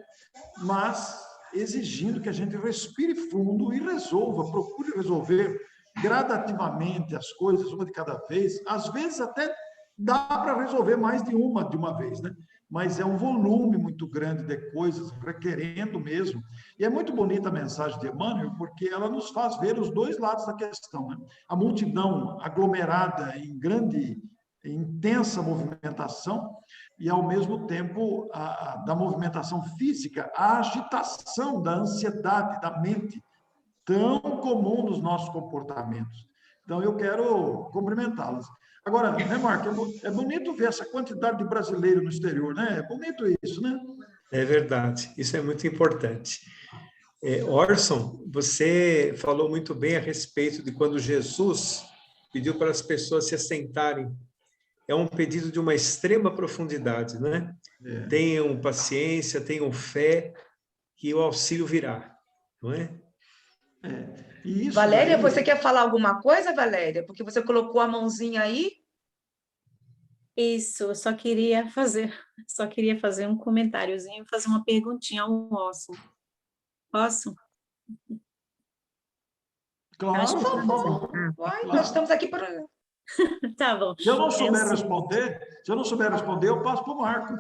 mas exigindo que a gente respire fundo e resolva, procure resolver gradativamente as coisas, uma de cada vez. Às vezes até dá para resolver mais de uma vez, né? Mas é um volume muito grande de coisas, requerendo mesmo. E é muito bonita a mensagem de Emmanuel, porque ela nos faz ver os dois lados da questão, né? A multidão aglomerada em grande, intensa movimentação, e, ao mesmo tempo, da movimentação física, a agitação da ansiedade da mente, tão comum nos nossos comportamentos. Então, eu quero cumprimentá-las. Agora, né, Marco, é bonito ver essa quantidade de brasileiros no exterior, né? É bonito isso, né? É verdade, isso é muito importante. Orson, você falou muito bem a respeito de quando Jesus pediu para as pessoas se assentarem. É um pedido de uma extrema profundidade, né? Tenham paciência, tenham fé, que o auxílio virá, não é? E isso Valéria, daí, você quer falar alguma coisa, Valéria? Porque você colocou a mãozinha aí. Isso, eu só queria fazer um comentáriozinho, fazer uma perguntinha ao Orson. Posso? claro, Acho que por favor. Uai, Claro. nós estamos aqui para... Tá bom. Se eu não É o souber seguinte, responder, eu passo para o Marco.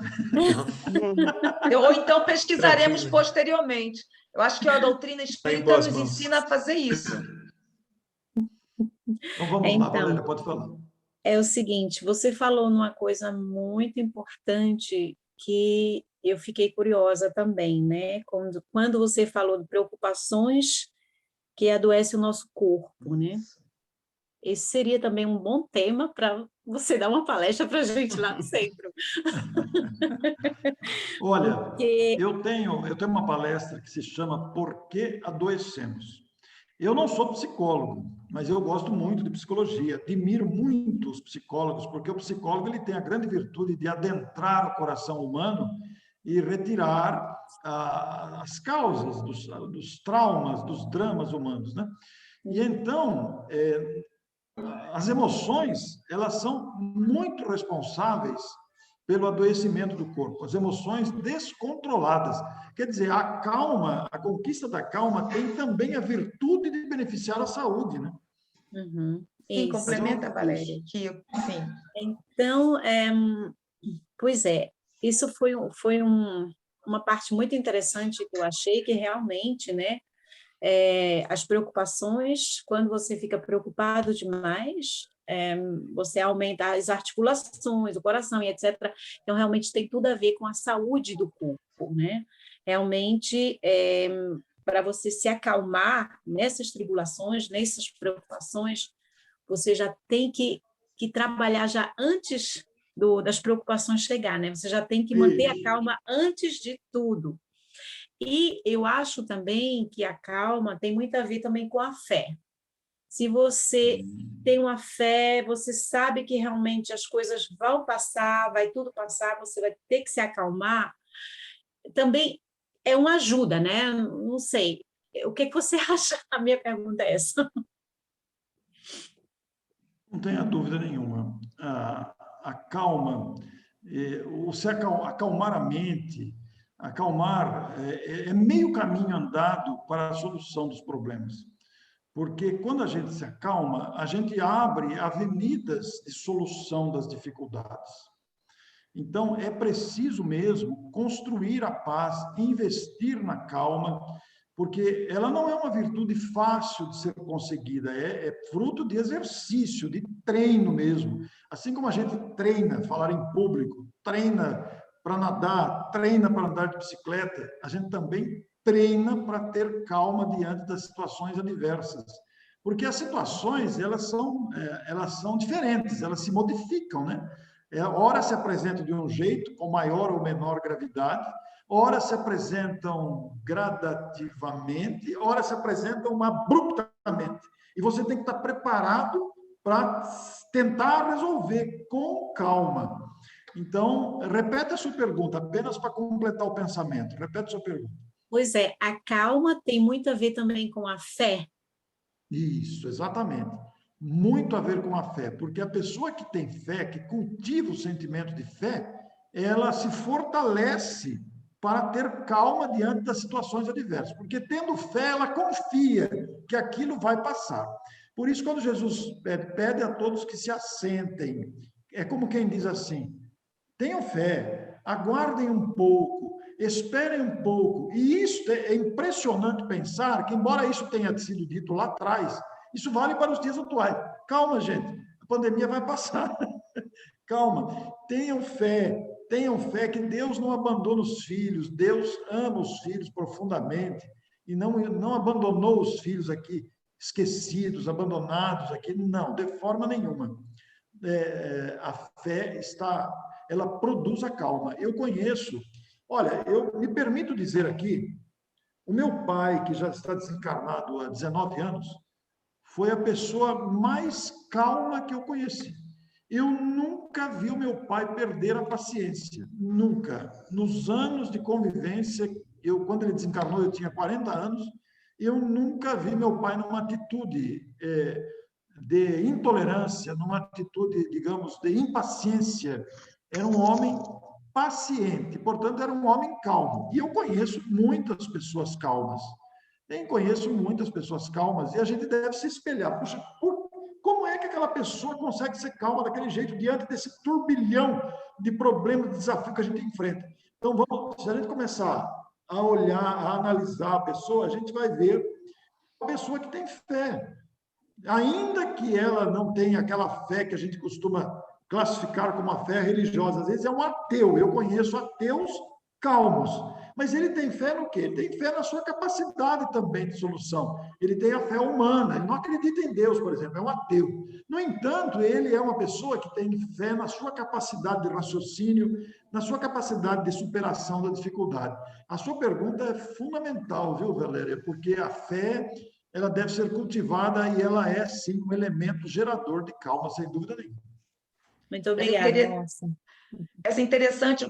Ou então pesquisaremos Tranquilo. posteriormente. Eu acho que a doutrina Está em espírita boas nos mãos. ensina a fazer isso. Então, vamos lá, Então, Valéria, pode falar. é o seguinte, você falou numa coisa muito importante que eu fiquei curiosa também, né? Quando você falou de preocupações que adoecem o nosso corpo, né? Esse seria também um bom tema para você dar uma palestra para a gente lá no centro. Olha, Porque, eu tenho uma palestra que se chama Por que Adoecemos? Eu não sou psicólogo, mas eu gosto muito de psicologia, admiro muito os psicólogos, porque o psicólogo ele tem a grande virtude de adentrar o coração humano e retirar as causas dos traumas, dos dramas humanos, né? E então, as emoções, elas são muito responsáveis pelo adoecimento do corpo, as emoções descontroladas. Quer dizer, a calma, a conquista da calma tem também a virtude de beneficiar a saúde, né? Sim, isso. complementa, Valéria. Que, sim. Então, pois é, isso foi uma parte muito interessante que eu achei, que realmente, né, as preocupações, quando você fica preocupado demais, você aumenta as articulações, o coração e etc. Então, realmente tem tudo a ver com a saúde do corpo, né? Realmente, para você se acalmar nessas tribulações, nessas preocupações, você já tem que trabalhar já antes das preocupações chegar, né? Você já tem que manter a calma antes de tudo. E eu acho também que a calma tem muito a ver também com a fé. Se você tem uma fé, você sabe que realmente as coisas vão passar, vai tudo passar, você vai ter que se acalmar, também é uma ajuda, né? Não sei. O que você acha? A minha pergunta é essa. Não tenha dúvida nenhuma. A calma, você acalmar a mente, acalmar, é meio caminho andado para a solução dos problemas. Porque quando a gente se acalma, a gente abre avenidas de solução das dificuldades. Então, é preciso mesmo construir a paz, investir na calma, porque ela não é uma virtude fácil de ser conseguida, é fruto de exercício, de treino mesmo. Assim como a gente treina falar em público, treina para nadar, treina para andar de bicicleta, a gente também treina para ter calma diante das situações adversas. Porque as situações, elas são diferentes, elas se modificam, né? Ora se apresentam de um jeito, com maior ou menor gravidade, ora se apresentam gradativamente, ora se apresentam abruptamente. E você tem que estar preparado para tentar resolver com calma. Então, repete a sua pergunta, apenas para completar o pensamento. Repete a sua pergunta. Pois é, a calma tem muito a ver também com a fé. Isso, exatamente. Muito a ver com a fé, porque a pessoa que tem fé, que cultiva o sentimento de fé, ela se fortalece para ter calma diante das situações adversas, porque tendo fé, ela confia que aquilo vai passar. Por isso, quando Jesus pede a todos que se assentem, é como quem diz assim: tenham fé, aguardem um pouco, esperem um pouco. E isso é impressionante pensar que, embora isso tenha sido dito lá atrás, isso vale para os dias atuais. Calma, gente, a pandemia vai passar. Calma, tenham fé que Deus não abandona os filhos, Deus ama os filhos profundamente e não abandonou os filhos aqui esquecidos, abandonados aqui, não, de forma nenhuma. A fé ela produz a calma. Eu conheço, olha, eu me permito dizer aqui, o meu pai, que já está desencarnado há 19 anos, foi a pessoa mais calma que eu conheci. Eu nunca vi o meu pai perder a paciência, nunca. Nos anos de convivência, quando ele desencarnou, eu tinha 40 anos, eu nunca vi meu pai numa atitude de intolerância, numa atitude, digamos, de impaciência. Era um homem paciente, portanto, era um homem calmo. E eu conheço muitas pessoas calmas. Conheço muitas pessoas calmas e a gente deve se espelhar. Puxa, como é que aquela pessoa consegue ser calma daquele jeito diante desse turbilhão de problemas, de desafios que a gente enfrenta? Então, se a gente começar a olhar, a analisar a pessoa, a gente vai ver uma pessoa que tem fé. Ainda que ela não tenha aquela fé que a gente costuma classificar como uma fé religiosa, às vezes é um ateu. Eu conheço ateus calmos, mas ele tem fé no quê? Ele tem fé na sua capacidade também de solução. Ele tem a fé humana, ele não acredita em Deus, por exemplo, é um ateu. No entanto, ele é uma pessoa que tem fé na sua capacidade de raciocínio, na sua capacidade de superação da dificuldade. A sua pergunta é fundamental, viu, Valéria? Porque a fé, ela deve ser cultivada e ela é, sim, um elemento gerador de calma, sem dúvida nenhuma. Muito obrigada, Nossa. É interessante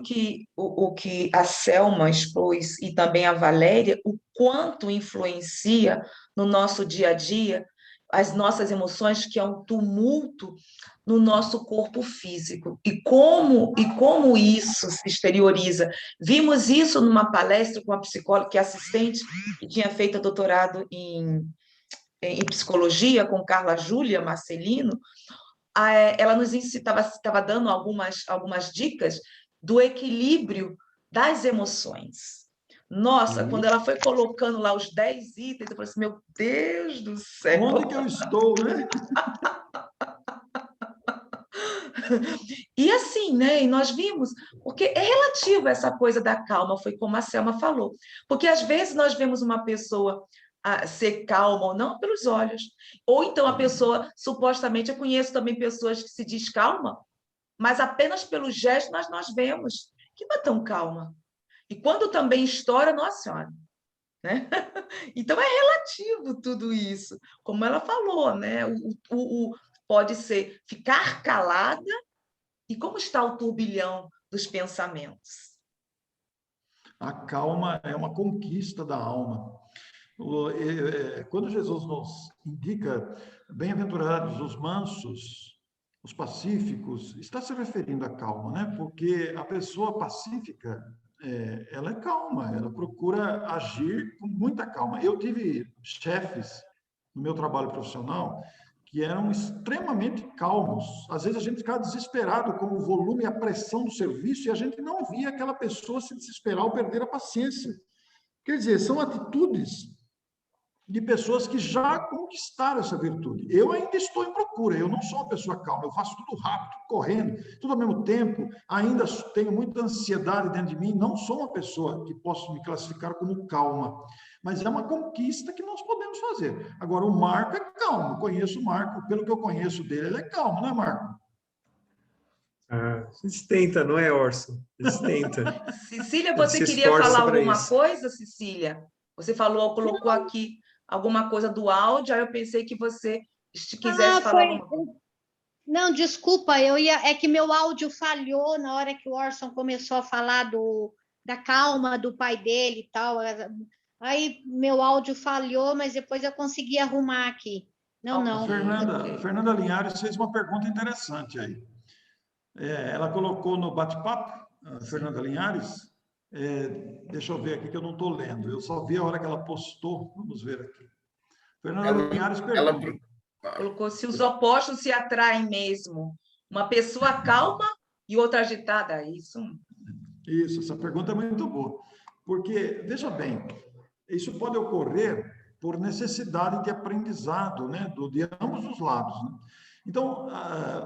o que a Selma expôs e também a Valéria, o quanto influencia no nosso dia a dia as nossas emoções, que é um tumulto no nosso corpo físico. E como isso se exterioriza. Vimos isso numa palestra com a psicóloga, que é assistente, que tinha feito doutorado em psicologia, com Carla Júlia Marcelino. Ela nos estava dando algumas dicas do equilíbrio das emoções. Nossa, quando ela foi colocando lá os 10 itens, eu falei assim, meu Deus do céu! Onde que eu estou, né? E assim, né? E nós vimos, porque é relativo essa coisa da calma, foi como a Selma falou. Porque às vezes nós vemos uma pessoa ser calma ou não pelos olhos. Ou então a pessoa, supostamente, eu conheço também pessoas que se diz calma, mas apenas pelos gestos nós vemos que não é tão calma. E quando também estoura, nossa senhora, né? Então é relativo tudo isso. Como ela falou, né? Pode ser ficar calada e como está o turbilhão dos pensamentos. A calma é uma conquista da alma. Quando Jesus nos indica bem-aventurados os mansos, os pacíficos, está se referindo à calma, né? Porque a pessoa pacífica, ela é calma, ela procura agir com muita calma. Eu tive chefes no meu trabalho profissional que eram extremamente calmos. Às vezes a gente ficava desesperado com o volume e a pressão do serviço e a gente não via aquela pessoa se desesperar ou perder a paciência. Quer dizer, são atitudes de pessoas que já conquistaram essa virtude. Eu ainda estou em procura, eu não sou uma pessoa calma, eu faço tudo rápido, correndo, tudo ao mesmo tempo, ainda tenho muita ansiedade dentro de mim, não sou uma pessoa que posso me classificar como calma, mas é uma conquista que nós podemos fazer. Agora, o Marco é calmo, conheço o Marco, pelo que eu conheço dele, ele é calmo, não é, Marco? A gente tenta, não é, Orson? A gente tenta. Cecília, A gente você se queria esforça falar para alguma isso. coisa, Cecília? Você falou, colocou aqui alguma coisa do áudio, aí eu pensei que você quisesse falar alguma coisa. Não, desculpa, é que meu áudio falhou na hora que o Orson começou a falar da calma do pai dele e tal. Aí meu áudio falhou, mas depois eu consegui arrumar aqui. Não. Fernanda Linhares fez uma pergunta interessante aí. Ela colocou no bate-papo, Fernanda Linhares, deixa eu ver aqui que eu não estou lendo, eu só vi a hora que ela postou, vamos ver aqui. Fernanda Linhares pergunta. Colocou se os opostos se atraem mesmo. Uma pessoa calma e outra agitada, é isso? Isso, essa pergunta é muito boa. Porque, veja bem, isso pode ocorrer por necessidade de aprendizado, né, de ambos os lados, né? Então,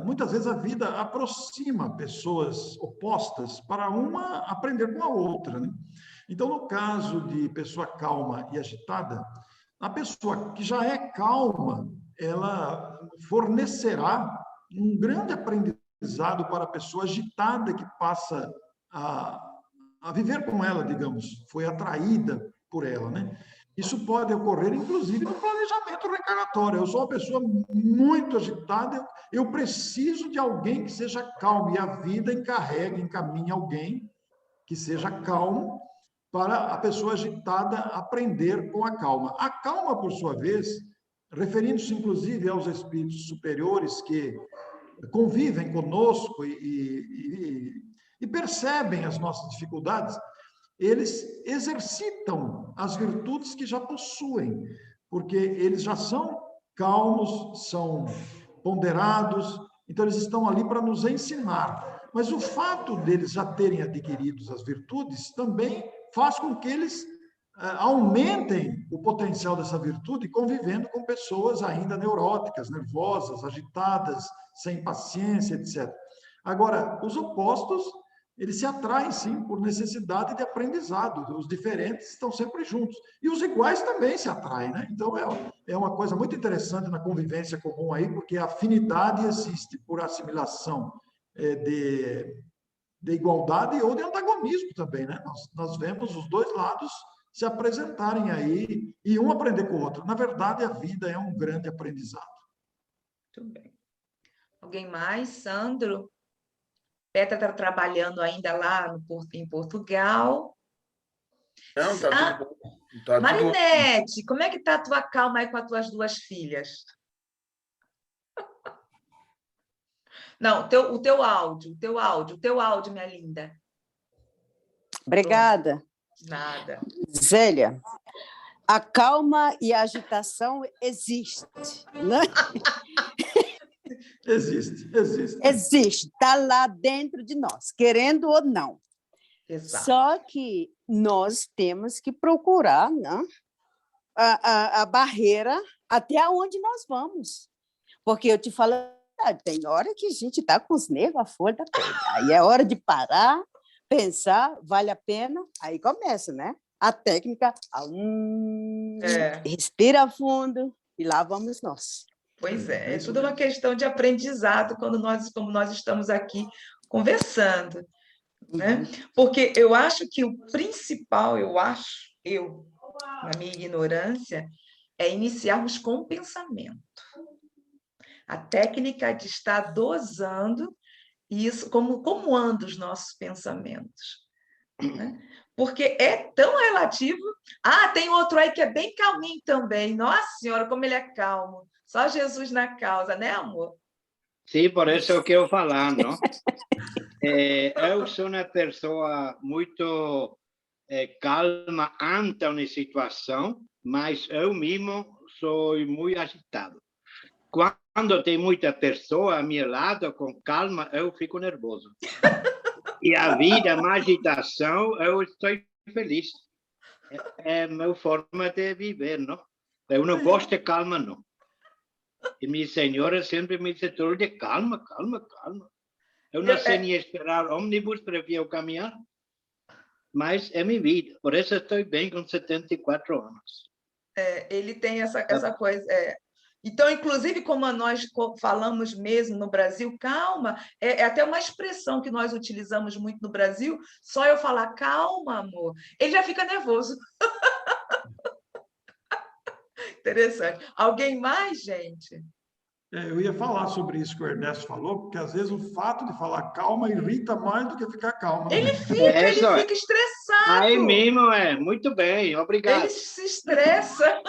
muitas vezes a vida aproxima pessoas opostas para uma aprender com a outra, né? Então, no caso de pessoa calma e agitada, a pessoa que já é calma, ela fornecerá um grande aprendizado para a pessoa agitada que passa a viver com ela, digamos, foi atraída por ela, né? Isso pode ocorrer, inclusive, no planejamento reencarnatório. Eu sou uma pessoa muito agitada, eu preciso de alguém que seja calmo, e a vida encaminha alguém que seja calmo para a pessoa agitada aprender com a calma. A calma, por sua vez, referindo-se, inclusive, aos espíritos superiores que convivem conosco e percebem as nossas dificuldades, eles exercitam as virtudes que já possuem, porque eles já são calmos, são ponderados, então eles estão ali para nos ensinar. Mas o fato deles já terem adquirido as virtudes também faz com que eles aumentem o potencial dessa virtude convivendo com pessoas ainda neuróticas, nervosas, agitadas, sem paciência, etc. Agora, os opostos, eles se atraem, sim, por necessidade de aprendizado. Os diferentes estão sempre juntos. E os iguais também se atraem, né? Então, é uma coisa muito interessante na convivência comum aí, porque a afinidade existe por assimilação de igualdade ou de antagonismo também, né? Nós vemos os dois lados se apresentarem aí e um aprender com o outro. Na verdade, a vida é um grande aprendizado. Muito bem. Alguém mais? Sandro? Petra está trabalhando ainda lá em Portugal. Não, tá tudo bom. Tá Marinete, como é que está a tua calma aí com as tuas duas filhas? Não, o teu áudio, minha linda. Obrigada. Nada. Zélia, a calma e a agitação existe, né? Existe. Existe, está lá dentro de nós, querendo ou não. Exato. Só que nós temos que procurar, né, a barreira até onde nós vamos. Porque eu te falo, tem hora que a gente está com os nervos à flor da pele. Aí é hora de parar, pensar, vale a pena, aí começa, né? A técnica, respira fundo e lá vamos nós. Pois é tudo uma questão de aprendizado como nós estamos aqui conversando, né? Porque eu acho que o principal, na minha ignorância, é iniciarmos com o pensamento. A técnica de estar dosando isso, como andam os nossos pensamentos, né? Porque é tão relativo. Tem outro aí que é bem calminho também. Nossa Senhora, como ele é calmo. Só Jesus na causa, né, amor? Sim, por isso eu quero falar, não? Eu sou uma pessoa muito calma ante uma situação, mas eu mesmo sou muito agitado. Quando tem muita pessoa a meu lado, com calma, eu fico nervoso. E a vida, uma agitação, eu estou feliz. É a minha forma de viver, não? Eu não gosto de calma, não. E minha senhora sempre me disse todo de calma, calma, calma. Eu não sei nem esperar ônibus para vir eu caminhar, mas é minha vida. Por isso estou bem com 74 anos. Ele tem essa coisa. Então, inclusive, como nós falamos mesmo no Brasil, calma, é até uma expressão que nós utilizamos muito no Brasil, só eu falar calma, amor, ele já fica nervoso. Interessante. Alguém mais, gente? Eu ia falar sobre isso que o Ernesto falou, porque às vezes o fato de falar calma irrita mais do que ficar calma. Ele fica estressado. Aí mesmo, muito bem, obrigado. Ele se estressa.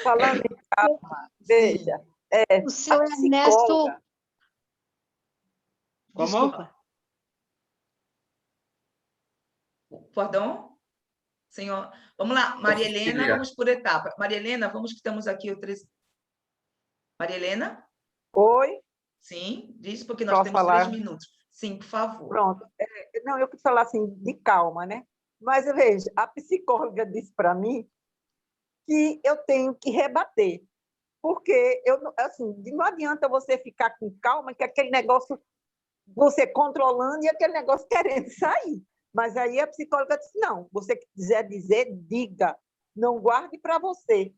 Falando em calma, veja, o seu Ernesto... Como? Desculpa. Perdão? Senhor, vamos lá, Maria Helena, vamos por etapa. Maria Helena, vamos que estamos aqui o 3. Maria Helena? Oi? Sim, diz, porque nós temos 3 minutos. Sim, por favor. Pronto. Não, eu quis falar assim, de calma, né? Mas, veja, a psicóloga disse para mim que eu tenho que rebater, porque não adianta você ficar com calma, que aquele negócio, você controlando e aquele negócio querendo sair. Mas aí a psicóloga disse, não, você quiser dizer, diga, não guarde para você.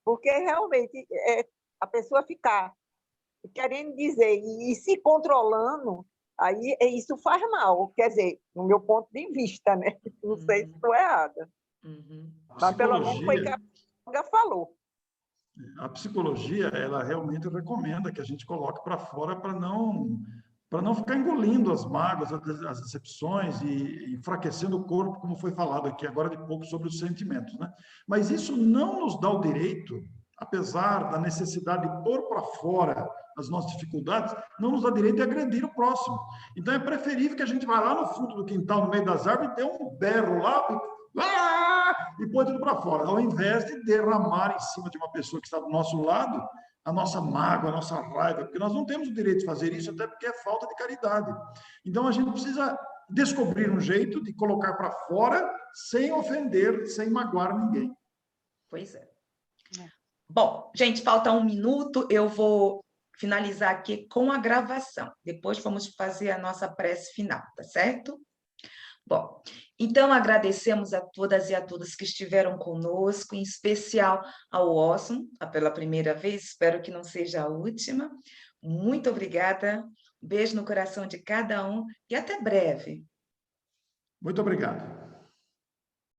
Porque realmente a pessoa ficar querendo dizer e se controlando, aí isso faz mal, quer dizer, no meu ponto de vista, né? Não sei se estou errada. Mas pelo menos foi o que a psicóloga falou. A psicologia, ela realmente recomenda que a gente coloque para fora para não ficar engolindo as mágoas, as decepções e enfraquecendo o corpo, como foi falado aqui agora de pouco sobre os sentimentos, né? Mas isso não nos dá o direito, apesar da necessidade de pôr para fora as nossas dificuldades, não nos dá direito de agredir o próximo. Então é preferível que a gente vá lá no fundo do quintal, no meio das árvores, e dê um berro lá e põe tudo para fora, ao invés de derramar em cima de uma pessoa que está do nosso lado a nossa mágoa, a nossa raiva, porque nós não temos o direito de fazer isso, até porque é falta de caridade. Então, a gente precisa descobrir um jeito de colocar para fora sem ofender, sem magoar ninguém. Pois é. Bom, gente, falta 1 minuto, eu vou finalizar aqui com a gravação. Depois vamos fazer a nossa prece final, tá certo? Bom, então agradecemos a todas e a todos que estiveram conosco, em especial ao Orson, pela primeira vez, espero que não seja a última. Muito obrigada, beijo no coração de cada um e até breve. Muito obrigado.